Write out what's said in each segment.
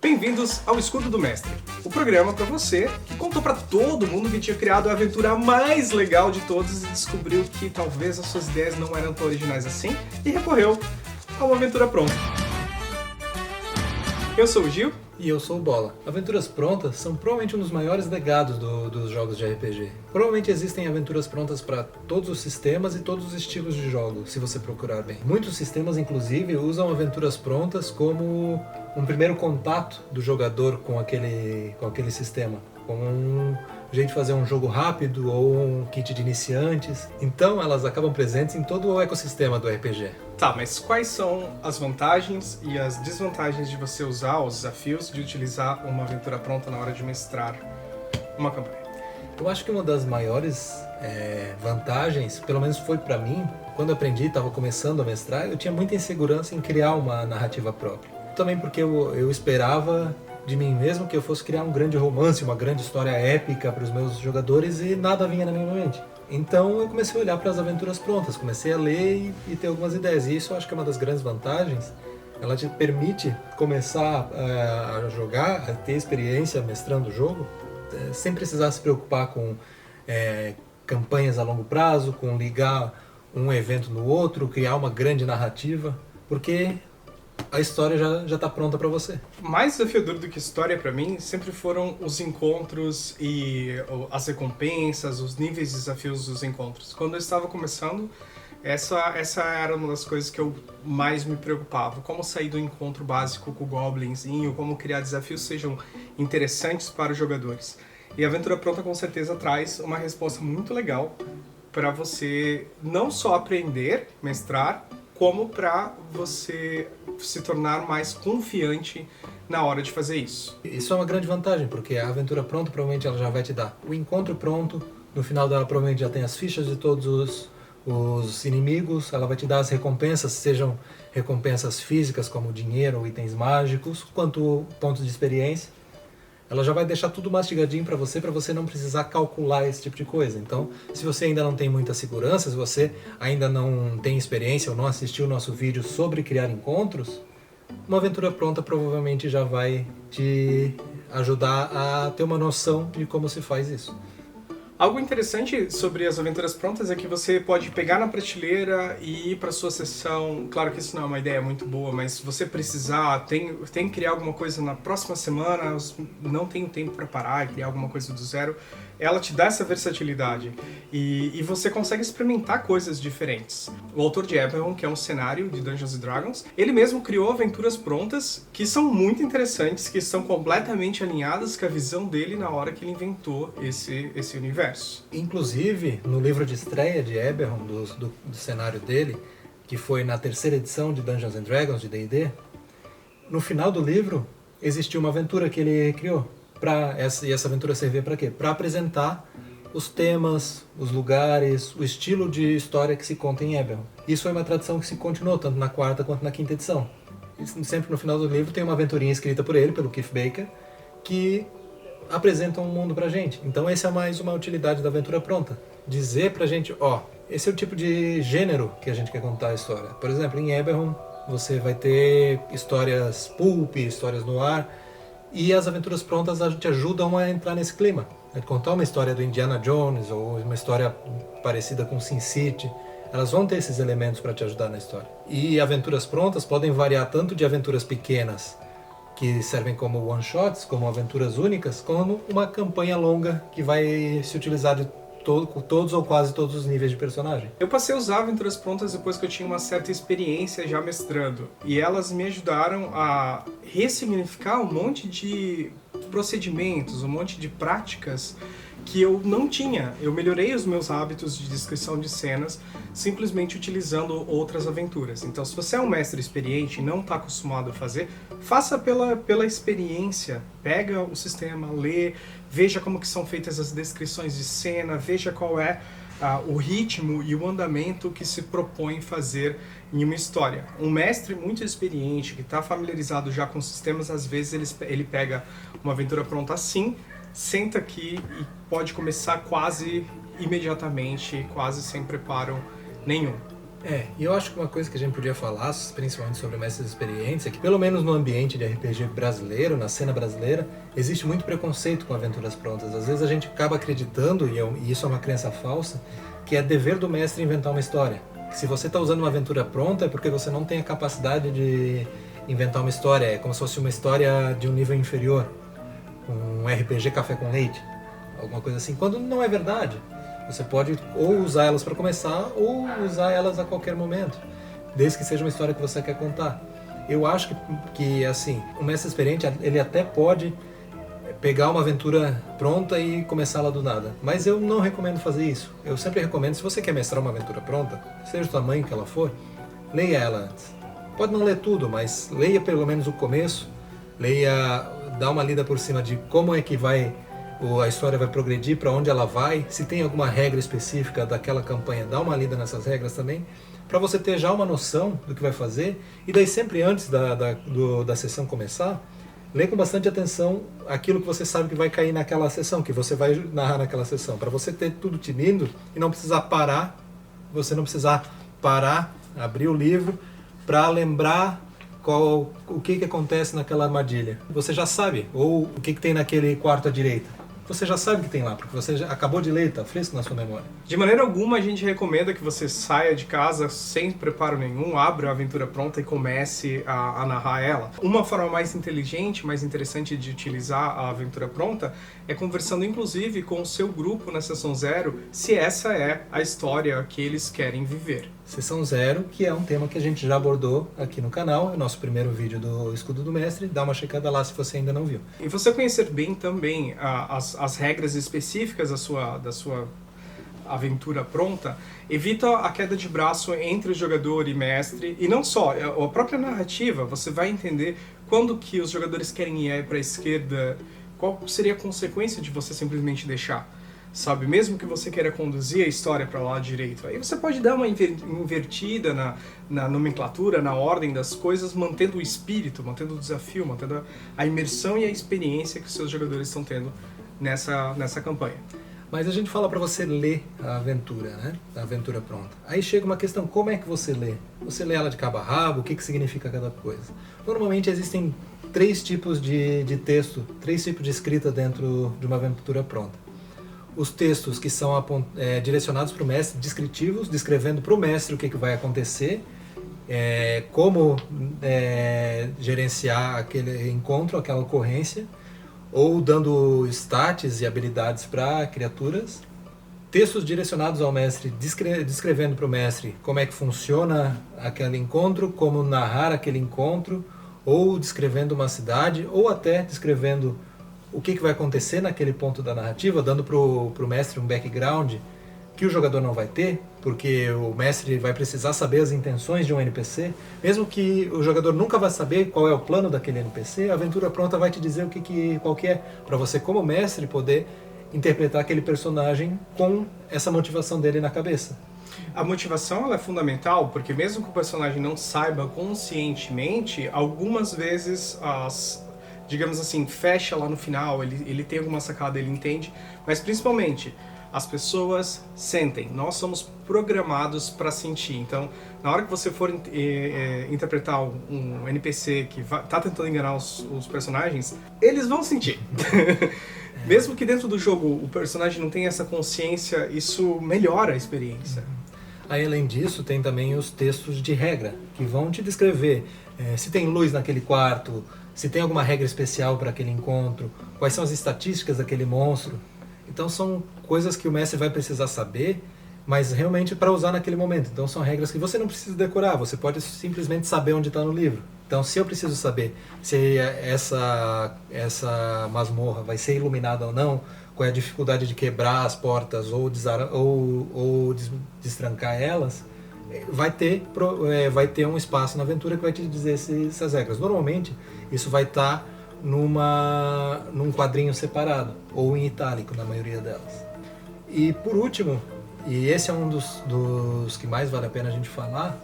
Bem-vindos ao Escudo do Mestre, o programa para você que contou para todo mundo que tinha criado a aventura mais legal de todas e descobriu que talvez as suas ideias não eram tão originais assim e recorreu a uma aventura pronta. Eu sou o Gil. E eu sou o Bola. Aventuras prontas são provavelmente um dos maiores legados dos jogos de RPG. Provavelmente existem aventuras prontas para todos os sistemas e todos os estilos de jogo, se você procurar bem. Muitos sistemas, inclusive, usam aventuras prontas como um primeiro contato do jogador com aquele sistema. Como um jeito de fazer um jogo rápido ou um kit de iniciantes. Então elas acabam presentes em todo o ecossistema do RPG. Tá, mas quais são as vantagens e as desvantagens de você usar os desafios de utilizar uma aventura pronta na hora de mestrar uma campanha? Eu acho que uma das maiores vantagens, pelo menos foi pra mim, quando eu aprendi, estava começando a mestrar, eu tinha muita insegurança em criar uma narrativa própria. Também porque eu esperava de mim mesmo que eu fosse criar um grande romance, uma grande história épica para os meus jogadores e nada vinha na minha mente. Então eu comecei a olhar para as aventuras prontas, comecei a ler e ter algumas ideias. E isso eu acho que é uma das grandes vantagens. Ela te permite começar a jogar, a ter experiência mestrando o jogo, sem precisar se preocupar com campanhas a longo prazo, com ligar um evento no outro, criar uma grande narrativa, porque a história já está pronta para você. Mais desafiador do que história para mim sempre foram os encontros e as recompensas, os níveis de desafios dos encontros. Quando eu estava começando, essa era uma das coisas que eu mais me preocupava. Como sair do encontro básico com o Goblinzinho, como criar desafios que sejam interessantes para os jogadores. E a Aventura Pronta com certeza traz uma resposta muito legal para você não só aprender, mestrar, como para você se tornar mais confiante na hora de fazer isso. Isso é uma grande vantagem, porque a aventura pronta provavelmente ela já vai te dar o encontro pronto, no final dela provavelmente já tem as fichas de todos os inimigos, ela vai te dar as recompensas, sejam recompensas físicas como dinheiro ou itens mágicos, quanto pontos de experiência. Ela já vai deixar tudo mastigadinho para você não precisar calcular esse tipo de coisa. Então, se você ainda não tem muita segurança, se você ainda não tem experiência ou não assistiu o nosso vídeo sobre criar encontros, uma aventura pronta provavelmente já vai te ajudar a ter uma noção de como se faz isso. Algo interessante sobre as aventuras prontas é que você pode pegar na prateleira e ir para sua sessão. Claro que isso não é uma ideia muito boa, mas se você precisar, tem que criar alguma coisa na próxima semana, não tenho tempo para parar e criar alguma coisa do zero, ela te dá essa versatilidade e você consegue experimentar coisas diferentes. O autor de Eberron, que é um cenário de Dungeons & Dragons, ele mesmo criou aventuras prontas que são muito interessantes, que estão completamente alinhadas com a visão dele na hora que ele inventou esse universo. Inclusive, no livro de estreia de Eberron, do cenário dele, que foi na terceira edição de Dungeons & Dragons, de D&D, no final do livro existiu uma aventura que ele criou. E essa aventura servia para quê? Para apresentar os temas, os lugares, o estilo de história que se conta em Eberron. Isso foi uma tradição que se continuou, tanto na quarta quanto na quinta edição. E sempre no final do livro tem uma aventurinha escrita por ele, pelo Keith Baker, que apresenta um mundo pra gente. Então essa é mais uma utilidade da aventura pronta. Dizer pra gente, esse é o tipo de gênero que a gente quer contar a história. Por exemplo, em Eberron você vai ter histórias pulp, histórias no ar, e as aventuras prontas te ajudam a entrar nesse clima. A contar uma história do Indiana Jones ou uma história parecida com Sin City. Elas vão ter esses elementos para te ajudar na história. E aventuras prontas podem variar tanto de aventuras pequenas, que servem como one-shots, como aventuras únicas, como uma campanha longa que vai se utilizar de todos ou quase todos os níveis de personagem. Eu passei a usar aventuras prontas depois que eu tinha uma certa experiência já mestrando, e elas me ajudaram a ressignificar um monte de procedimentos, um monte de práticas que eu não tinha. Eu melhorei os meus hábitos de descrição de cenas simplesmente utilizando outras aventuras. Então, se você é um mestre experiente e não está acostumado a fazer, faça pela experiência. Pega o sistema, lê, veja como que são feitas as descrições de cena, veja qual é o ritmo e o andamento que se propõe fazer em uma história. Um mestre muito experiente, que está familiarizado já com sistemas, às vezes ele pega uma aventura pronta assim, senta aqui e pode começar quase imediatamente, quase sem preparo nenhum. E eu acho que uma coisa que a gente podia falar, principalmente sobre mestres experientes, é que pelo menos no ambiente de RPG brasileiro, na cena brasileira, existe muito preconceito com aventuras prontas. Às vezes a gente acaba acreditando, e isso é uma crença falsa, que é dever do mestre inventar uma história. Que se você está usando uma aventura pronta é porque você não tem a capacidade de inventar uma história. É como se fosse uma história de um nível inferior, um RPG café com leite, alguma coisa assim, quando não é verdade. Você pode ou usar elas para começar ou usar elas a qualquer momento, desde que seja uma história que você quer contar. Eu acho que assim, o mestre experiente, ele até pode pegar uma aventura pronta e começá-la do nada, mas eu não recomendo fazer isso. Eu sempre recomendo, se você quer mestrar uma aventura pronta, seja do tamanho que ela for, leia ela antes. Pode não ler tudo, mas leia pelo menos o começo, dá uma lida por cima de como é que a história vai progredir, para onde ela vai, se tem alguma regra específica daquela campanha, dá uma lida nessas regras também, para você ter já uma noção do que vai fazer, e daí sempre antes da sessão começar, lê com bastante atenção aquilo que você sabe que vai cair naquela sessão, que você vai narrar naquela sessão, para você ter tudo tinindo e não precisar parar, abrir o livro para lembrar o que acontece naquela armadilha. Você já sabe, ou o que tem naquele quarto à direita. Você já sabe o que tem lá, porque você já acabou de ler, está fresco na sua memória. De maneira alguma, a gente recomenda que você saia de casa sem preparo nenhum, abra a aventura pronta e comece a narrar ela. Uma forma mais inteligente, mais interessante de utilizar a aventura pronta é conversando inclusive com o seu grupo na sessão 0, se essa é a história que eles querem viver. Sessão 0, que é um tema que a gente já abordou aqui no canal, é o nosso primeiro vídeo do Escudo do Mestre, dá uma checada lá se você ainda não viu. E você conhecer bem também as regras específicas da sua aventura pronta, evita a queda de braço entre jogador e mestre, e não só, a própria narrativa, você vai entender quando que os jogadores querem ir para a esquerda, qual seria a consequência de você simplesmente deixar. Sabe, mesmo que você queira conduzir a história para o lado direito, aí você pode dar uma invertida na nomenclatura, na ordem das coisas, mantendo o espírito, mantendo o desafio, mantendo a imersão e a experiência que os seus jogadores estão tendo nessa campanha. Mas a gente fala para você ler a aventura, né? A aventura pronta. Aí chega uma questão, como é que você lê? Você lê ela de cabo a rabo? O que significa cada coisa? Normalmente existem 3 tipos de texto, 3 tipos de escrita dentro de uma aventura pronta. Os textos que são direcionados para o mestre, descritivos, descrevendo para o mestre o que vai acontecer, como gerenciar aquele encontro, aquela ocorrência, ou dando stats e habilidades para criaturas. Textos direcionados ao mestre, descrevendo para o mestre como é que funciona aquele encontro, como narrar aquele encontro, ou descrevendo uma cidade, ou até descrevendo o que vai acontecer naquele ponto da narrativa, dando para o mestre um background que o jogador não vai ter, porque o mestre vai precisar saber as intenções de um NPC, mesmo que o jogador nunca vai saber qual é o plano daquele NPC, a aventura pronta vai te dizer qual que é, para você como mestre poder interpretar aquele personagem com essa motivação dele na cabeça. A motivação ela é fundamental, porque mesmo que o personagem não saiba conscientemente, algumas vezes digamos assim, fecha lá no final, ele tem alguma sacada, ele entende, mas principalmente as pessoas sentem, nós somos programados para sentir. Então, na hora que você for interpretar um NPC que tá tentando enganar os personagens, eles vão sentir. Mesmo que dentro do jogo o personagem não tenha essa consciência, isso melhora a experiência. Aí, além disso, tem também os textos de regra, que vão te descrever se tem luz naquele quarto, se tem alguma regra especial para aquele encontro, quais são as estatísticas daquele monstro. Então são coisas que o mestre vai precisar saber, mas realmente para usar naquele momento. Então são regras que você não precisa decorar, você pode simplesmente saber onde está no livro. Então se eu preciso saber se essa masmorra vai ser iluminada ou não, qual é a dificuldade de quebrar as portas ou destrancar elas, vai ter um espaço na aventura que vai te dizer essas regras. Normalmente isso vai estar num quadrinho separado ou em itálico na maioria delas. E por último, e esse é um dos que mais vale a pena a gente falar,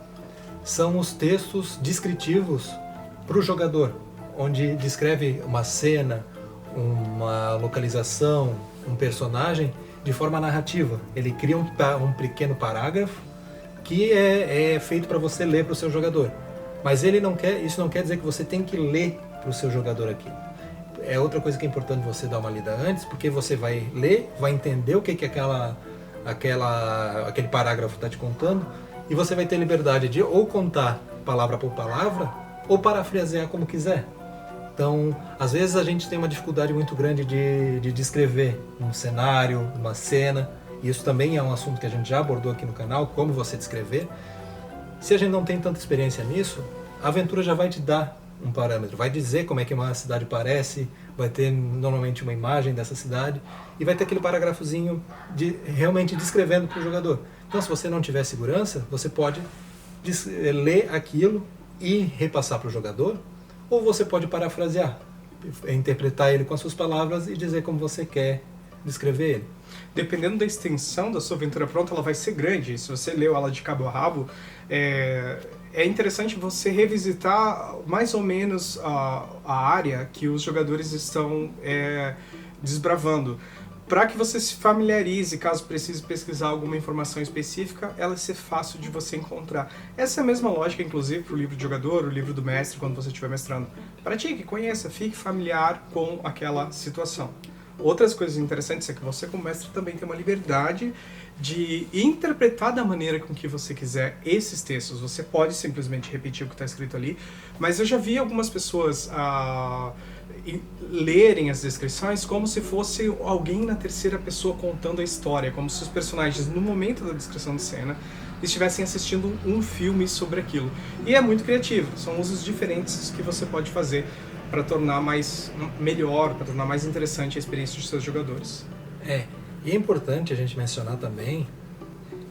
são os textos descritivos para o jogador, onde descreve uma cena, uma localização, um personagem de forma narrativa. Ele cria um pequeno parágrafo que é feito para você ler para o seu jogador. Mas isso não quer dizer que você tem que ler para o seu jogador aquilo. É outra coisa que é importante você dar uma lida antes, porque você vai ler, vai entender o que aquele parágrafo está te contando, e você vai ter liberdade de ou contar palavra por palavra, ou parafrasear como quiser. Então, às vezes a gente tem uma dificuldade muito grande de descrever um cenário, uma cena, e isso também é um assunto que a gente já abordou aqui no canal, como você descrever. Se a gente não tem tanta experiência nisso, a aventura já vai te dar um parâmetro, vai dizer como é que uma cidade parece, vai ter normalmente uma imagem dessa cidade e vai ter aquele parágrafozinho realmente descrevendo para o jogador. Então, se você não tiver segurança, você pode ler aquilo e repassar para o jogador, ou você pode parafrasear, interpretar ele com as suas palavras e dizer como você quer descrever ele. Dependendo da extensão da sua aventura pronta, ela vai ser grande. Se você leu ela de cabo a rabo, é interessante você revisitar mais ou menos a área que os jogadores estão desbravando, para que você se familiarize, caso precise pesquisar alguma informação específica, ela ser fácil de você encontrar. Essa é a mesma lógica, inclusive, para o livro de jogador, o livro do mestre, quando você estiver mestrando. Pratique, conheça, fique familiar com aquela situação. Outras coisas interessantes é que você, como mestre, também tem uma liberdade de interpretar da maneira com que você quiser esses textos. Você pode simplesmente repetir o que está escrito ali, mas eu já vi algumas pessoas lerem as descrições como se fosse alguém na terceira pessoa contando a história, como se os personagens, no momento da descrição de cena, estivessem assistindo um filme sobre aquilo. E é muito criativo, são usos diferentes que você pode fazer para tornar melhor, para tornar mais interessante a experiência dos seus jogadores. E é importante a gente mencionar também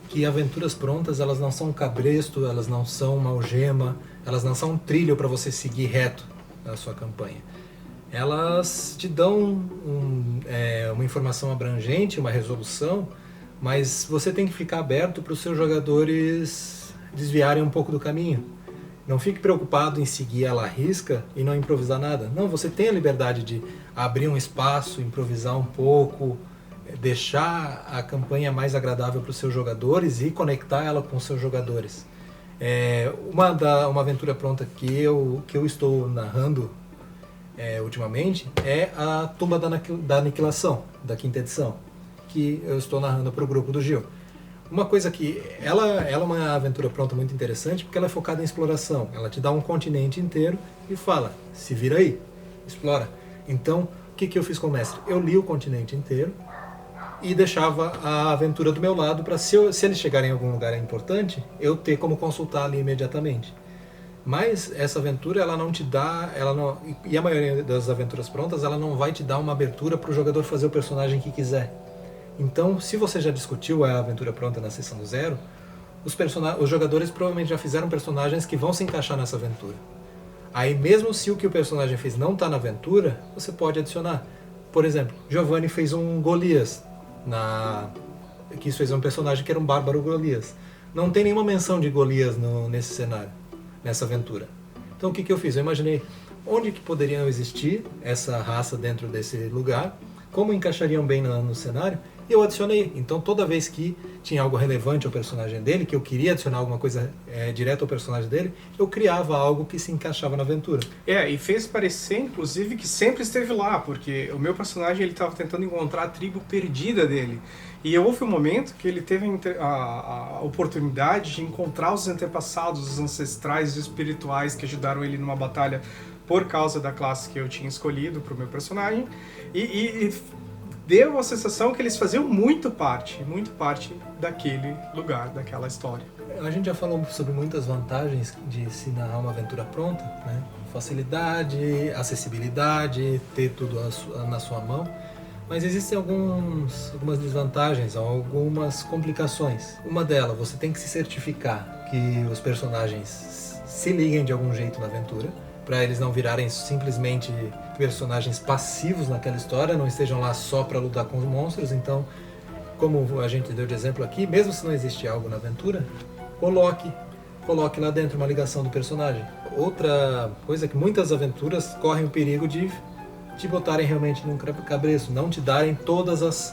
que aventuras prontas, elas não são um cabresto, elas não são uma algema, elas não são um trilho para você seguir reto na sua campanha. Elas te dão uma informação abrangente, uma resolução, mas você tem que ficar aberto para os seus jogadores desviarem um pouco do caminho. Não fique preocupado em seguir ela à risca e não improvisar nada. Não, você tem a liberdade de abrir um espaço, improvisar um pouco, deixar a campanha mais agradável para os seus jogadores e conectar ela com os seus jogadores. Uma aventura pronta que eu estou narrando ultimamente é a Tumba da Aniquilação, da 5ª edição, que eu estou narrando para o grupo do Gil. Uma coisa que ela é uma aventura pronta muito interessante porque ela é focada em exploração. Ela te dá um continente inteiro e fala, se vira aí, explora. Então, o que eu fiz com o mestre? Eu li o continente inteiro e deixava a aventura do meu lado para, se eles chegarem em algum lugar importante, eu ter como consultar ali imediatamente. Mas essa aventura, ela não te dá, e a maioria das aventuras prontas, ela não vai te dar uma abertura para o jogador fazer o personagem que quiser. Então, se você já discutiu a aventura pronta na sessão 0, os jogadores provavelmente já fizeram personagens que vão se encaixar nessa aventura. Aí, mesmo se o que o personagem fez não está na aventura, você pode adicionar. Por exemplo, Giovanni fez um Golias, que fez um personagem que era um bárbaro Golias. Não tem nenhuma menção de Golias nesse cenário, nessa aventura. Então, o que eu fiz? Eu imaginei onde que poderiam existir essa raça dentro desse lugar, como encaixariam bem no cenário, e eu adicionei. Então, toda vez que tinha algo relevante ao personagem dele, que eu queria adicionar alguma coisa direto ao personagem dele, eu criava algo que se encaixava na aventura. E fez parecer, inclusive, que sempre esteve lá, porque o meu personagem estava tentando encontrar a tribo perdida dele. E houve um momento que ele teve a oportunidade de encontrar os antepassados, os ancestrais espirituais que ajudaram ele numa batalha por causa da classe que eu tinha escolhido para o meu personagem. E deu a sensação que eles faziam muito parte daquele lugar, daquela história. A gente já falou sobre muitas vantagens de se narrar uma aventura pronta, né? Facilidade, acessibilidade, ter tudo na sua mão. Mas existem algumas desvantagens, algumas complicações. Uma delas, você tem que se certificar que os personagens se liguem de algum jeito na aventura, para eles não virarem simplesmente personagens passivos naquela história, não estejam lá só para lutar com os monstros. Então, como a gente deu de exemplo aqui, mesmo se não existe algo na aventura, coloque lá dentro uma ligação do personagem. Outra coisa é que muitas aventuras correm o perigo de te botarem realmente num cabresto, não te darem todas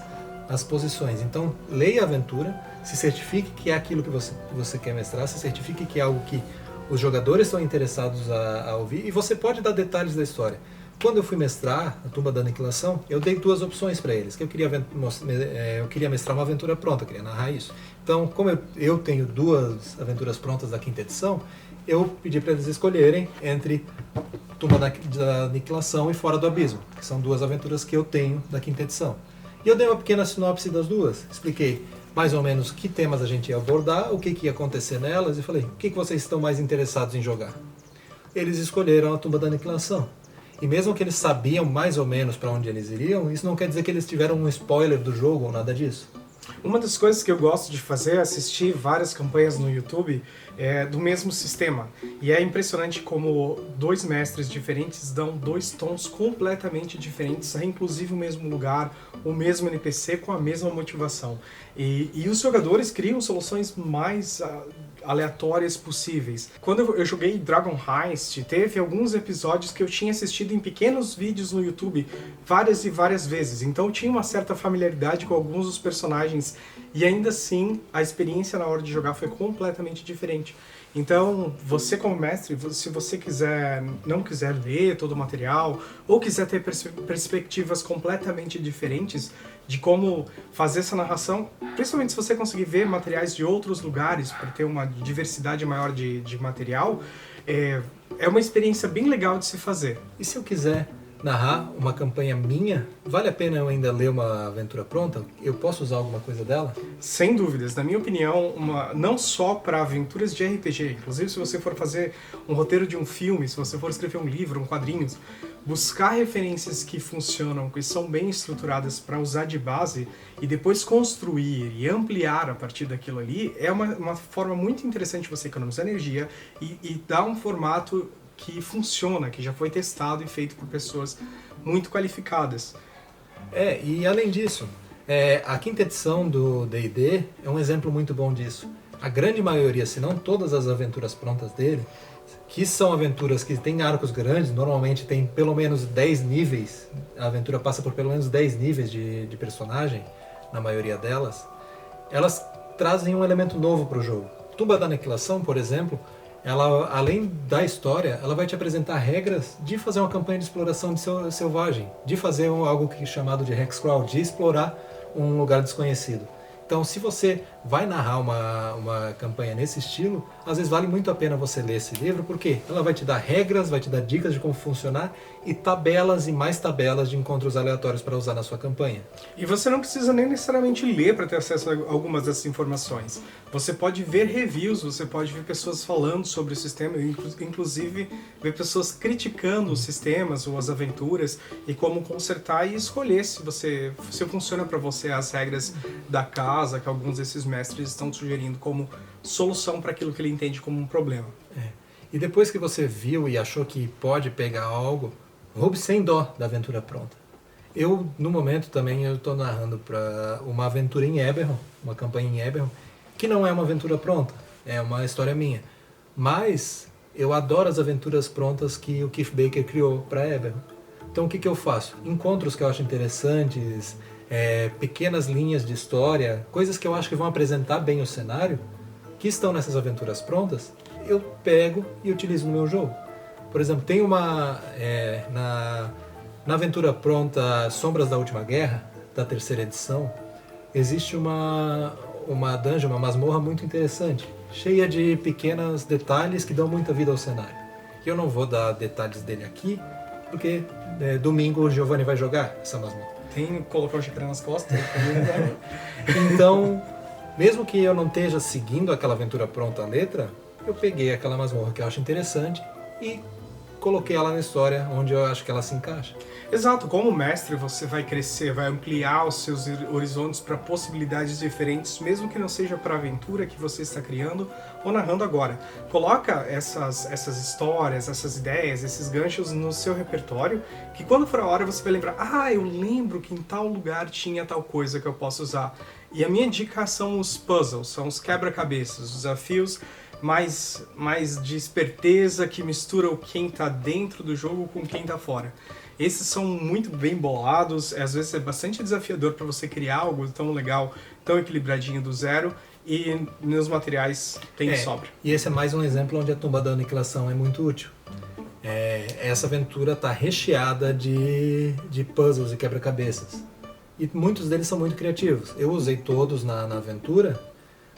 as posições. Então, leia a aventura, se certifique que é aquilo que você quer mestrar, se certifique que é algo que os jogadores estão interessados a ouvir, e você pode dar detalhes da história. Quando eu fui mestrar a Tumba da Aniquilação, eu dei 2 opções para eles, que eu queria mestrar uma aventura pronta, eu queria narrar isso. Então, como eu tenho 2 aventuras prontas da 5ª edição, eu pedi para eles escolherem entre Tumba da Aniquilação e Fora do Abismo, que são 2 aventuras que eu tenho da 5ª edição. E eu dei uma pequena sinopse das 2, expliquei mais ou menos que temas a gente ia abordar, o que ia acontecer nelas, e falei, o que vocês estão mais interessados em jogar? Eles escolheram a Tumba da Aniquilação. E mesmo que eles sabiam mais ou menos para onde eles iriam, isso não quer dizer que eles tiveram um spoiler do jogo ou nada disso. Uma das coisas que eu gosto de fazer é assistir várias campanhas no YouTube do mesmo sistema. E é impressionante como 2 mestres diferentes dão 2 tons completamente diferentes, inclusive o mesmo lugar, o mesmo NPC com a mesma motivação. E os jogadores criam soluções mais aleatórias possíveis. Quando eu joguei Dragon Heist, teve alguns episódios que eu tinha assistido em pequenos vídeos no YouTube várias e várias vezes, então eu tinha uma certa familiaridade com alguns dos personagens e ainda assim a experiência na hora de jogar foi completamente diferente. Então, você como mestre, se você não quiser ler todo o material ou quiser ter perspectivas completamente diferentes de como fazer essa narração, principalmente se você conseguir ver materiais de outros lugares para ter uma diversidade maior de material, é uma experiência bem legal de se fazer. E se eu quiser narrar uma campanha minha, vale a pena eu ainda ler uma aventura pronta? Eu posso usar alguma coisa dela? Sem dúvidas, na minha opinião, não só para aventuras de RPG, inclusive se você for fazer um roteiro de um filme, se você for escrever um livro, quadrinhos, buscar referências que funcionam, que são bem estruturadas para usar de base e depois construir e ampliar a partir daquilo ali, é uma forma muito interessante de você economizar energia e dar um formato que funciona, que já foi testado e feito por pessoas muito qualificadas. E além disso, a 5ª edição do D&D é um exemplo muito bom disso. A grande maioria, se não todas as aventuras prontas dele, que são aventuras que têm arcos grandes, normalmente tem pelo menos 10 níveis, a aventura passa por pelo menos 10 níveis de personagem, na maioria delas, elas trazem um elemento novo para o jogo. Tumba da Aniquilação, por exemplo, ela, além da história, ela vai te apresentar regras de fazer uma campanha de exploração de selvagem, de fazer algo chamado de hexcrawl, de explorar um lugar desconhecido. Então, se você vai narrar uma campanha nesse estilo, às vezes vale muito a pena você ler esse livro, porque ela vai te dar regras, vai te dar dicas de como funcionar e tabelas e mais tabelas de encontros aleatórios para usar na sua campanha. E você não precisa nem necessariamente ler para ter acesso a algumas dessas informações. Você pode ver reviews, você pode ver pessoas falando sobre o sistema, inclusive ver pessoas criticando os sistemas ou as aventuras e como consertar e escolher se funciona para você as regras da casa que alguns desses mestres estão sugerindo como solução para aquilo que ele entende como um problema. E depois que você viu e achou que pode pegar algo, roube sem dó da aventura pronta. No momento também, eu estou narrando para uma aventura em Eberron, uma campanha em Eberron, que não é uma aventura pronta, é uma história minha. Mas eu adoro as aventuras prontas que o Keith Baker criou para Eberron. Então o que eu faço? Encontros que eu acho interessantes, pequenas linhas de história, coisas que eu acho que vão apresentar bem o cenário, que estão nessas aventuras prontas, eu pego e utilizo no meu jogo. Por exemplo, tem na aventura pronta Sombras da Última Guerra, da 3ª edição, existe uma dungeon, uma masmorra muito interessante, cheia de pequenos detalhes que dão muita vida ao cenário. Eu não vou dar detalhes dele aqui, porque domingo o Giovanni vai jogar essa masmorra. Tem que colocar o chacrã nas costas. Então, mesmo que eu não esteja seguindo aquela aventura pronta à letra, eu peguei aquela masmorra que eu acho interessante e coloquei ela na história onde eu acho que ela se encaixa. Exato, como mestre você vai crescer, vai ampliar os seus horizontes para possibilidades diferentes, mesmo que não seja para a aventura que você está criando ou narrando agora. Coloca essas histórias, essas ideias, esses ganchos no seu repertório, que quando for a hora você vai lembrar, eu lembro que em tal lugar tinha tal coisa que eu posso usar. E a minha dica são os puzzles, são os quebra-cabeças, os desafios mais de esperteza que misturam quem está dentro do jogo com quem está fora. Esses são muito bem bolados, às vezes é bastante desafiador para você criar algo tão legal, tão equilibradinho do zero, e nos materiais tem de sobra. E esse é mais um exemplo onde a tumba da aniquilação é muito útil. Essa aventura está recheada de puzzles e quebra-cabeças. E muitos deles são muito criativos. Eu usei todos na aventura,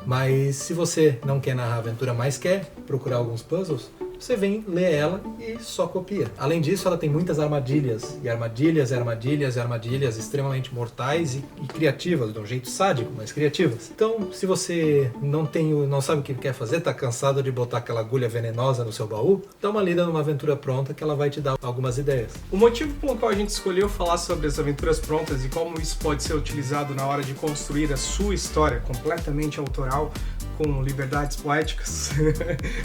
mas se você não quer narrar a aventura, mas quer procurar alguns puzzles, você vem, lê ela e só copia. Além disso, ela tem muitas armadilhas, e armadilhas, armadilhas, armadilhas extremamente mortais e criativas, de um jeito sádico, mas criativas. Então, se você não sabe o que quer fazer, está cansado de botar aquela agulha venenosa no seu baú, dá uma lida numa aventura pronta que ela vai te dar algumas ideias. O motivo pelo qual a gente escolheu falar sobre as aventuras prontas e como isso pode ser utilizado na hora de construir a sua história completamente autoral, com liberdades poéticas,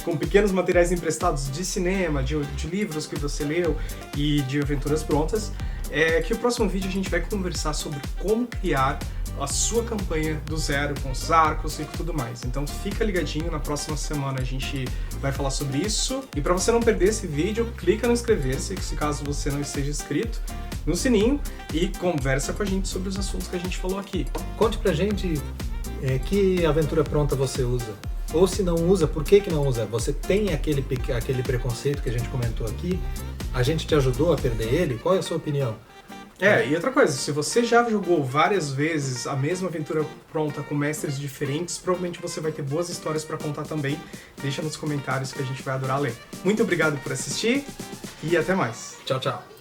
com pequenos materiais emprestados de cinema, de livros que você leu e de aventuras prontas, é que o próximo vídeo a gente vai conversar sobre como criar a sua campanha do zero, com os arcos e tudo mais. Então fica ligadinho, na próxima semana a gente vai falar sobre isso. E para você não perder esse vídeo, clica no inscrever-se, se caso você não esteja inscrito, no sininho, e conversa com a gente sobre os assuntos que a gente falou aqui. Conte pra gente que aventura pronta você usa. Ou se não usa, por que não usa? Você tem aquele preconceito que a gente comentou aqui? A gente te ajudou a perder ele? Qual é a sua opinião? E outra coisa, se você já jogou várias vezes a mesma aventura pronta com mestres diferentes, provavelmente você vai ter boas histórias para contar também. Deixa nos comentários que a gente vai adorar ler. Muito obrigado por assistir e até mais. Tchau, tchau.